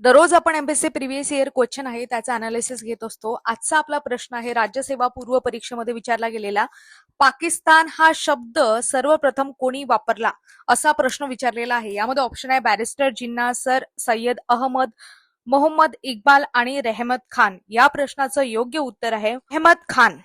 दररोज आपण MPSC previous year question आहे त्याचा अनालिसिस घेत असतो. आजचा आपला प्रश्न आहे राज्यसेवा पूर्व परीक्षेमध्ये विचारला गेलेला, पाकिस्तान हा शब्द सर्वप्रथम कोणी वापरला, असा प्रश्न विचारलेला आहे. यामध्ये ऑप्शन आहे बॅरिस्टर जिन्ना, सर सय्यद अहमद, मोहम्मद इक्बाल आणि रहमत खान. या प्रश्नाचं योग्य उत्तर आहे रहमत खान.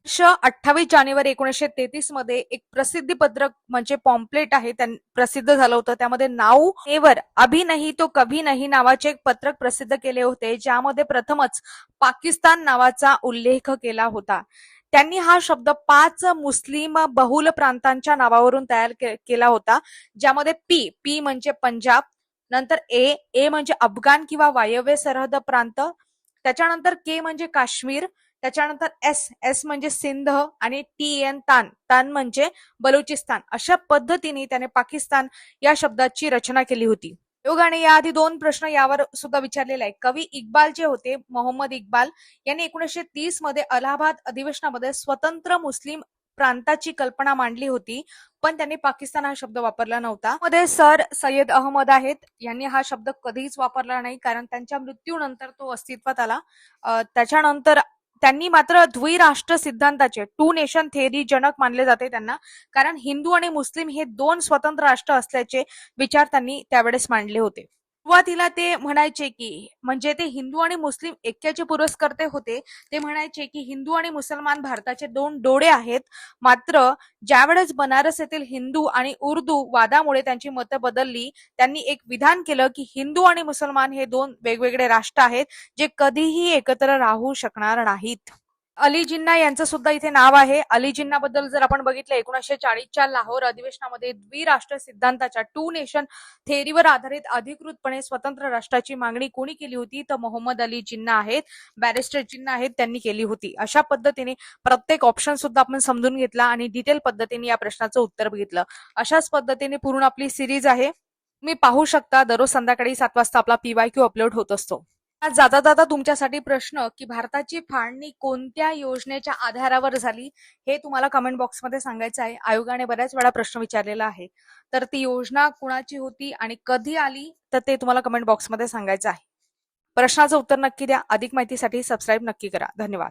28 जानेवारी 1933 मध्ये एक प्रसिद्धी पत्रक म्हणजे पॉम्पलेट आहे प्रसिद्ध झालं होतं. त्यामध्ये नाऊ नेवर अभी नहीं तो कभी नहीं नावाचे एक पत्रक प्रसिद्ध केले होते, ज्यामध्ये प्रथमच पाकिस्तान नावाचा उल्लेख केला होता. त्यांनी हा शब्द 5 मुस्लिम बहुल प्रांतांच्या नावावरून तयार केला होता, ज्यामध्ये पी म्हणजे पंजाब, नंतर ए म्हणजे अफगाण किंवा वायव्य सरहद प्रांत, त्याच्यानंतर के म्हणजे काश्मीर, त्याच्यानंतर एस म्हणजे सिंध आणि तान म्हणजे बलुचिस्तान. अशा पद्धतीने त्याने पाकिस्तान या शब्दाची रचना केली होती. योगाने याआधी 2 प्रश्न यावर सुद्धा विचारलेले आहे. कवी इक्बाल जे होते, मोहम्मद इक्बाल यांनी 1930 मध्ये अलाहाबाद अधिवेशनामध्ये स्वतंत्र मुस्लिम प्रांताची कल्पना मांडली होती, पण त्यांनी पाकिस्तान हा शब्द वापरला नव्हता. मध्ये सर सय्यद अहमद आहेत, यांनी हा शब्द कधीच वापरला नाही, कारण त्यांच्या मृत्यूनंतर तो अस्तित्वात आला. त्याच्यानंतर त्यांनी मात्र द्विराष्ट्र सिद्धांताचे 2 नेशन थेअरी जनक मानले जाते त्यांना, कारण हिंदू आणि मुस्लिम हे 2 स्वतंत्र राष्ट्र असल्याचे विचार त्यांनी त्यावेळेस मांडले होते. सुरुवातीला ते म्हणायचे की म्हणजे ते हिंदू आणि मुस्लिम ऐक्याचे पुरस्कर्ते होते. ते म्हणायचे की हिंदू आणि मुसलमान भारताचे 2 डोळे आहेत. मात्र ज्यावेळेस बनारस येथील हिंदू आणि उर्दू वादामुळे त्यांची मतं बदलली, त्यांनी एक विधान केलं की हिंदू आणि मुसलमान हे 2 वेगवेगळे राष्ट्र आहेत, जे कधीही एकत्र राहू शकणार नाहीत. अली जिन्ना यांचं सुद्धा इथे नाव आहे. अली जिन्ना बद्दल जर आपण बघितलं, 1940च्या लाहोर अधिवेशनामध्ये द्विराष्ट्र सिद्धांताच्या 2 नेशन थेअरीवर आधारित अधिकृतपणे स्वतंत्र राष्ट्राची मागणी कोणी केली होती, तर मोहम्मद अली जिन्ना आहेत, बॅरिस्टर जिन्ना आहेत, त्यांनी केली होती. अशा पद्धतीने प्रत्येक ऑप्शन सुद्धा आपण समजून घेतला आणि डिटेल पद्धतीने या प्रश्नाचं उत्तर बघितलं. अशाच पद्धतीने पूर्ण आपली सिरीज आहे. तुम्ही पाहू शकता, दररोज संध्याकाळी 7 वाजता आपला PYQ अपलोड होत असतो. आज जाता जाता तुमच्यासाठी प्रश्न की भारताची फाळणी कोणत्या योजनेच्या आधारावर झाली, हे तुम्हाला कमेंट बॉक्समध्ये सांगायचं आहे. आयोगाने बऱ्याच वेळा प्रश्न विचारलेला आहे, तर ती योजना कुणाची होती आणि कधी आली, तर ते तुम्हाला कमेंट बॉक्समध्ये सांगायचं आहे. प्रश्नाचं उत्तर नक्की द्या. अधिक माहितीसाठी सबस्क्राईब नक्की करा. धन्यवाद.